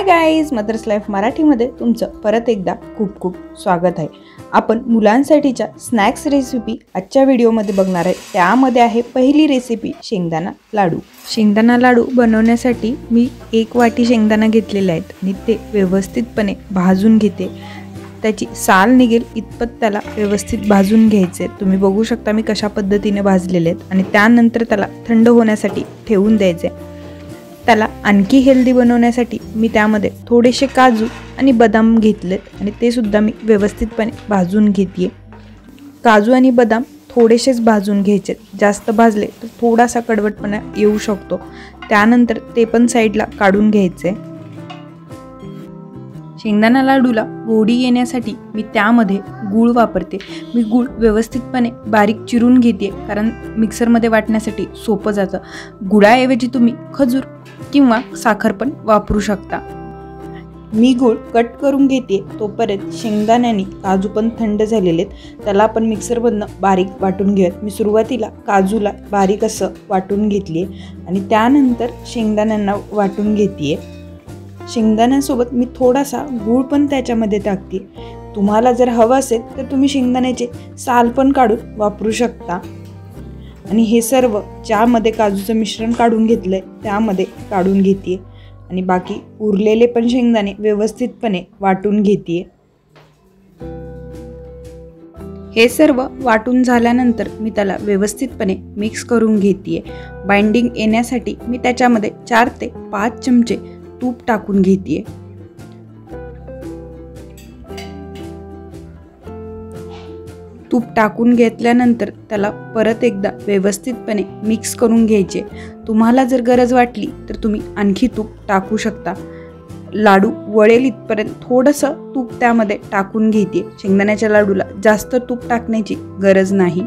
Guys, mother's life मराठीमध्ये तुमचं परत एकदा खूप खूप स्वागत आहे। आपण मुलांसाठीच्या स्नॅक्स रेसिपी आजच्या व्हिडिओमध्ये बघणार आहे। त्यामध्ये आहे पहिली रेसिपी शेंगदाणा लाडू। शेंगदाणा लाडू बनवण्यासाठी मी 1 वाटी शेंगदाणा घेतलेले आहेत आणि ते व्यवस्थितपणे भाजून घेते। त्याची साल निघेल इतपत त्याला व्यवस्थित भाजून घ्यायचे। तुम्ही बघू शकता मी कशा पद्धतीने भाजलेले आहेत आणि त्यानंतर त्याला थंड होण्यासाठी ठेवून द्यायचे। त्याला आणखी हेल्दी बनवण्यासाठी मी त्यामध्ये थोडेसे काजू आणि बदाम घेतलेत आणि ते सुद्धा मी व्यवस्थितपणे भाजून घेते। काजू आणि बदाम थोडेसेच भाजून घ्यायचे, जास्त भाजले तर थोडासा कडवटपणा येऊ शकतो। त्यानंतर ते पण साईडला काढून घ्यायचे। शेंगदाणा लाडूला गोडी येण्यासाठी मी त्यामध्ये गूळ वापरते। मी गूळ व्यवस्थितपणे बारीक चिरून घेते कारण मिक्सरमध्ये वाटण्यासाठी सोपं जातं। गुळाऐवजी तुम्ही खजूर किंवा साखर पण वापरू शकता। मी गूळ कट करून घेते। तोपर्यंत शेंगदाण्याने काजू पण थंड झालेले आहेत, त्याला आपण मिक्सरमधनं बारीक वाटून घेऊयात। मी सुरुवातीला काजूला बारीक असं वाटून घेतली आणि त्यानंतर शेंगदाण्यांना वाटून घेते। शेंगदाण्यासोबत मी थोडासा गूळ पण त्याच्यामध्ये टाकते। तुम्हाला जर हवं असेल तर तुम्ही शेंगदाण्याचे साल पण काढून वापरू शकता। आणि हे सर्व ज्यामध्ये काजूचं मिश्रण काढून घेतलंय त्यामध्ये काढून घेते आणि बाकी उरलेले पण शेंगदाणे व्यवस्थितपणे वाटून घेते। हे सर्व वाटून झाल्यानंतर मी त्याला व्यवस्थितपणे मिक्स करून घेते। बाइंडिंग येण्यासाठी मी त्याच्यामध्ये 4 ते 5 चमचे तूप टाकून घेते। तूप टाकून घेतल्यानंतर त्याला परत एकदा व्यवस्थितपणे मिक्स करून घ्यायचे। तुम्हाला जर गरज वाटली तर तुम्ही आणखी तूप टाकू शकता। लाडू वळेल इथपर्यंत थोडंसं तूप त्यामध्ये टाकून घेते। शेंगदाण्याच्या लाडूला जास्त तूप टाकण्याची गरज नाही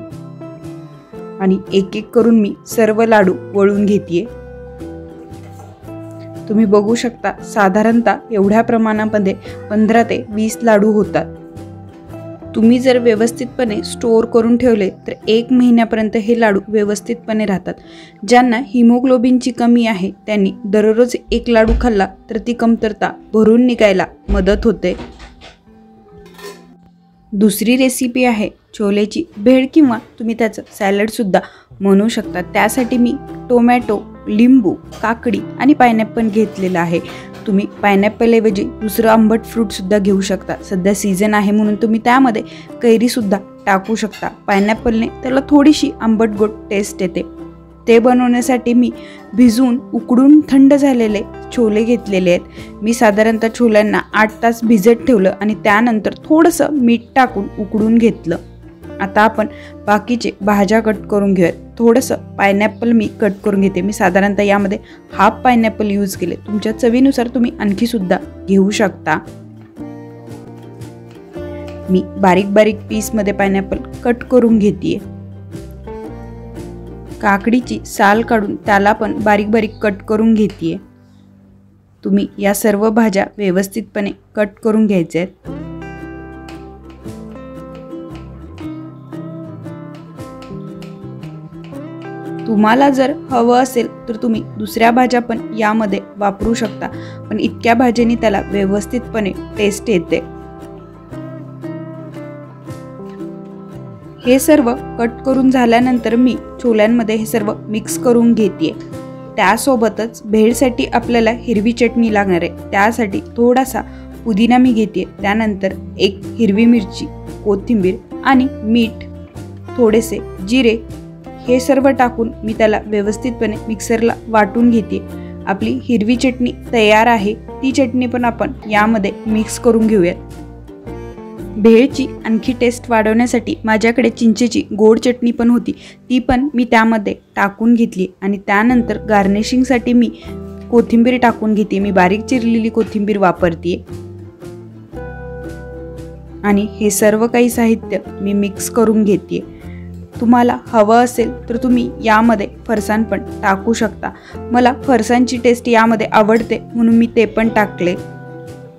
आणि एक एक करून मी सर्व लाडू वळून घेते। तुम्ही बघू शकता साधारणतः एवढ्या प्रमाणामध्ये 15 ते 20 लाडू होतात। तुम्ही जर व्यवस्थितपणे स्टोअर करून ठेवले तर 1 महिन्यापर्यंत हे लाडू व्यवस्थितपणे राहतात। ज्यांना हिमोग्लोबिनची कमी आहे त्यांनी दररोज 1 लाडू खाल्ला तर ती कमतरता भरून निघायला मदत होते। दुसरी रेसिपी आहे छोलेची भेळ किंवा तुम्ही त्याचं सॅलड सुद्धा म्हणू शकता। त्यासाठी मी टोमॅटो, लिंबू, काकडी आणि पायनॅपल घेतलेला आहे। तुम्ही पायनॅपल ऐवजी दुसरं आंबट फ्रूट सुद्धा घेऊ शकता। सध्या सीझन आहे म्हणून तुम्ही त्यामध्ये कैरी सुद्धा टाकू शकता। पायनॅपलने त्याला थोडीशी आंबट गोड टेस्ट येते। ते बनवण्यासाठी मी भिजवून उकडून थंड झालेले छोले घेतलेले आहेत। मी साधारणतः छोल्यांना 8 तास भिजत ठेवलं आणि त्यानंतर थोडंसं मीठ टाकून उकडून घेतलं। आता आपण बाकीचे भाज्या कट करून घेऊयात। थोडंसं पायनॅपल मी कट करून घेते। मी साधारणतः यामध्ये हाफ पायनॅपल यूज केले, तुमच्या चवीनुसार तुम्ही आणखी सुद्धा घेऊ शकता। मी बारीक बारीक पीसमध्ये पायनॅपल कट करून घेते। काकडीची साल काढून त्याला पण बारीक बारीक कट करून घेते। तुम्ही या सर्व भाज्या व्यवस्थितपणे कट करून घ्यायच्या आहेत। तुम्हाला जर हवं असेल तर तुम्ही दुसऱ्या भाज्या पण यामध्ये वापरू शकता, पण इतक्या भाज्यांनी त्याला व्यवस्थितपणे टेस्ट येते। हे सर्व कट करून झाल्यानंतर मी छोल्यांमध्ये हे सर्व मिक्स करून घेते। त्यासोबतच भेळसाठी आपल्याला हिरवी चटणी लागणार आहे। त्यासाठी थोडासा पुदिना मी घेते, त्यानंतर 1 हिरवी मिरची, कोथिंबीर आणि मीठ, थोडेसे जिरे हे सर्व टाकून मी त्याला व्यवस्थितपणे मिक्सरला वाटून घेते। आपली हिरवी चटणी तयार आहे। ती चटणी पण आपण यामध्ये मिक्स करून घेऊयात। भेळची आणखी टेस्ट वाढवण्यासाठी माझ्याकडे चिंचेची गोड चटणी पण होती, ती पण मी त्यामध्ये टाकून घेतली आणि त्यानंतर गार्निशिंगसाठी मी कोथिंबीर टाकून घेते। मी बारीक चिरलेली कोथिंबीर वापरते आणि हे सर्व काही साहित्य मी मिक्स करून घेते। तुम्हाला हवं असेल तर तुम्ही यामध्ये फरसाण पण टाकू शकता। मला फरसाणची टेस्ट यामध्ये आवडते म्हणून मी ते पण टाकले।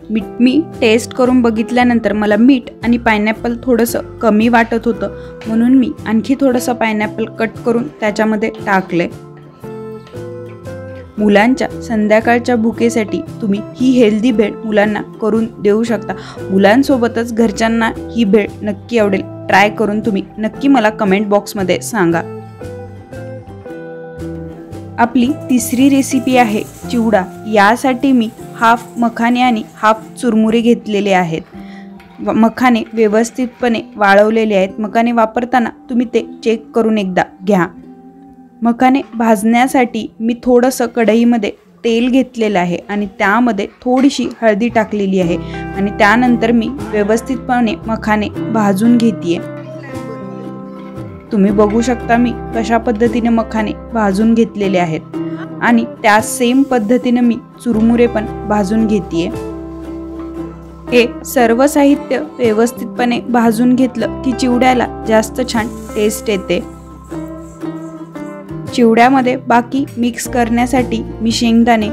मी टेस्ट करून बघितल्यानंतर मला मीठ आणि पायनॅपल थोडंसं कमी वाटत होतं म्हणून मी आणखी थोडंसं पायनॅपल कट करून त्याच्यामध्ये टाकले। मुलांच्या संध्याकाळच्या भुकेसाठी तुम्ही ही हेल्दी भेळ मुलांना करून देऊ शकता। मुलांसोबतच घरच्यांना ही भेळ नक्की आवडेल। ट्राय करून तुम्ही नक्की मला कमेंट बॉक्समध्ये सांगा। आपली तिसरी रेसिपी आहे चिवडा। यासाठी मी हाफ मखाने आणि हाफ चुरमुरे घेतलेले आहेत। मखाने व्यवस्थितपणे वाळवलेले आहेत। मखाने वापरताना तुम्ही ते चेक करून एकदा घ्या। मखाने भाजण्यासाठी मी थोडंसं कढईमध्ये तेल घेतलेलं आहे आणि त्यामध्ये थोडीशी हळदी टाकलेली आहे आणि त्यानंतर मी व्यवस्थितपणे मखाने भाजून घेतेय। तुम्ही बघू शकता मी कशा पद्धतीने मखाने भाजून घेतलेले आहेत आणि त्या सेम पद्धतीने मी चुरमुरे पण भाजून घेतेय। हे सर्व साहित्य व्यवस्थितपणे भाजून घेतलं की चिवड्याला जास्त छान टेस्ट येते। चिवड्यामध्ये बाकी मिक्स करण्यासाठी मी शेंगदाणे,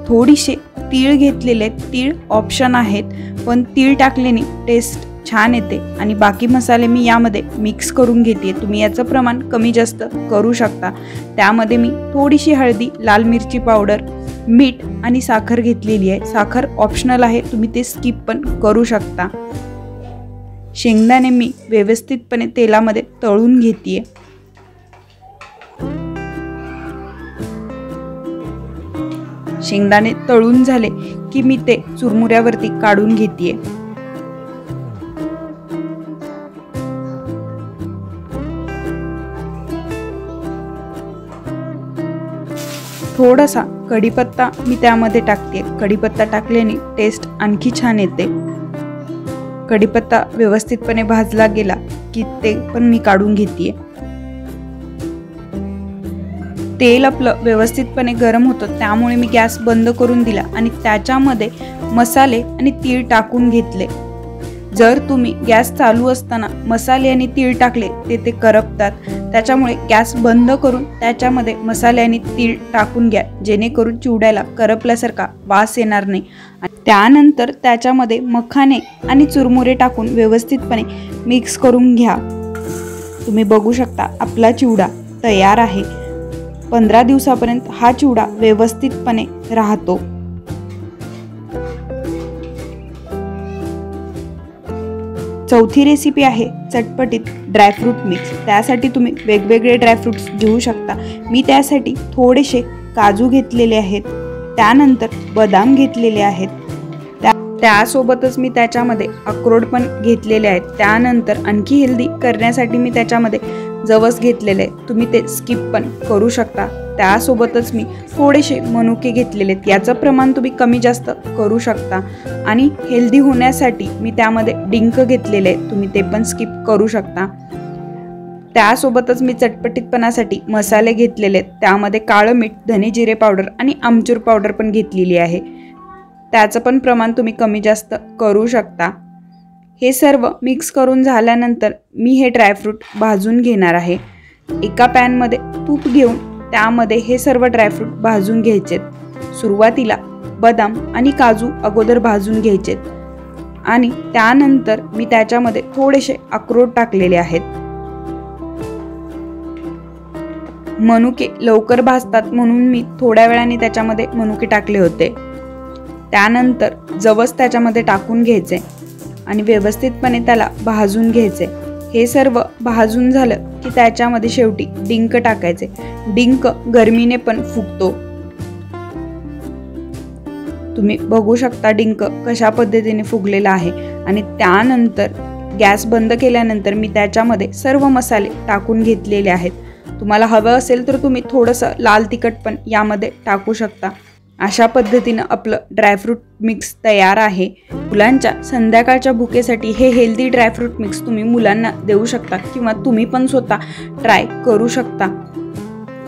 थोडीशे तीळ घेतलेले। तीळ ऑप्शन आहेत, पण तीळ टाकल्याने टेस्ट छान येते आणि बाकी मसाले मी यामध्ये मिक्स करून घेते। तुम्ही याचं प्रमाण कमी जास्त करू शकता। त्यामध्ये मी थोडीशी हळदी, लाल मिरची पावडर, मीठ आणि साखर घेतलेली आहे। साखर ऑप्शनल आहे, तुम्ही ते स्किप पण करू शकता। शेंगदाणे मी व्यवस्थितपणे तेलामध्ये तळून घेते। शेंगदाणे तळून झाले की मी ते चुरमुऱ्यावरती काढून घेते। थोडासा कढीपत्ता मी त्यामध्ये टाकते। कढीपत्ता टाकल्याने टेस्ट आणखी छान येते। कढीपत्ता व्यवस्थितपणे भाजला गेला की ते पण मी काढून घेते। तेल आपलं व्यवस्थितपणे गरम होतं, त्यामुळे मी गॅस बंद करून दिला आणि त्याच्यामध्ये मसाले आणि तीळ टाकून घेतले। जर तुम्ही गॅस चालू असताना मसाले आणि तीळ टाकले ते करपतात, त्याच्यामुळे गॅस बंद करून त्याच्यामध्ये मसाले आणि तीळ टाकून घ्या, जेणेकरून चिवड्याला करपल्यासारखा वास येणार नाही। त्यानंतर त्याच्यामध्ये मखाने आणि चुरमुरे टाकून व्यवस्थितपणे मिक्स करून घ्या। तुम्ही बघू शकता आपला चिवडा तयार आहे। 15 दिवसापर्यंत हा चिवडा व्यवस्थितपणे राहतो। चौथी रेसिपी आहे चटपटीत ड्रायफ्रूट मिक्स। त्यासाठी तुम्ही वेगवेगळे ड्रायफ्रूट्स घेऊ शकता। मी त्यासाठी थोडेसे काजू घेतलेले आहेत, त्यानंतर बदाम घेतलेले आहेत, त्यासोबतच मी त्याच्यामध्ये अक्रोड पण घेतलेले आहेत। त्यानंतर आणखी हेल्दी करण्यासाठी मी त्याच्यामध्ये जवस घेतलेले आहे, तुम्ही ते स्किप पण करू शकता। त्यासोबतच मी थोडेसे मनुके घेतलेले आहेत, याचं प्रमाण तुम्ही कमी जास्त करू शकता। आणि हेल्दी होण्यासाठी मी त्यामध्ये डिंक घेतलेले आहे, तुम्ही ते पण स्किप करू शकता। त्यासोबतच मी चटपटीतपणासाठी मसाले घेतलेले आहेत, त्यामध्ये काळं मीठ, धने जिरे पावडर आणि आमचूर पावडर पण घेतलेली आहे, त्याचं पण प्रमाण तुम्ही कमी जास्त करू शकता। हे सर्व मिक्स करून झाल्यानंतर मी हे ड्रायफ्रूट भाजून घेणार आहे। एका पॅनमध्ये तूप घेऊन त्यामध्ये हे सर्व ड्रायफ्रूट भाजून घ्यायचेत। सुरुवातीला बदाम आणि काजू अगोदर भाजून घ्यायचेत आणि त्यानंतर मी त्याच्यामध्ये थोडेसे अक्रोड टाकलेले आहेत। मनुके लवकर भाजतात म्हणून मी थोड्या वेळाने त्याच्यामध्ये मनुके टाकले होते। त्यानंतर जवस त्याच्यामध्ये टाकून घ्यायचे आणि व्यवस्थितपणे त्याला भाजून घ्यायचे। हे सर्व भाजून झालं की त्याच्यामध्ये शेवटी डिंक टाकायचे। डिंक गरमीने पण फुगतो, तुम्ही बघू शकता डिंक कशा पद्धतीने फुगलेला आहे। आणि त्यानंतर गॅस बंद केल्यानंतर मी त्याच्यामध्ये सर्व मसाले टाकून घेतलेले आहेत। तुम्हाला हवं असेल तर तुम्ही थोडंसं लाल तिखट पण यामध्ये टाकू शकता। अशा पद्धतीने आपलं ड्रायफ्रूट मिक्स तयार आहे। मुलांच्या संध्याकाळच्या भुकेसाठी हे हेल्दी ड्रायफ्रूट मिक्स तुम्ही मुलांना देऊ शकता किंवा तुम्ही पण स्वतः ट्राय करू शकता।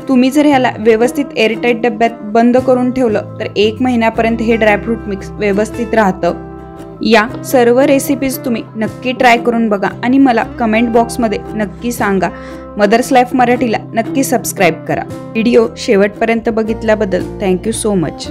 तुम्ही जर ह्याला व्यवस्थित एअरटाईट डब्यात बंद करून ठेवलं तर 1 महिन्यापर्यंत हे ड्रायफ्रूट मिक्स व्यवस्थित राहतं। या सर्व रेसिपीज तुम्ही नक्की ट्राय करून बघा आणि मला कमेंट बॉक्समध्ये नक्की सांगा। मदर्स लाईफ मराठीला नक्की सबस्क्राईब करा। व्हिडिओ शेवटपर्यंत बघितल्याबद्दल थँक्यू सो मच।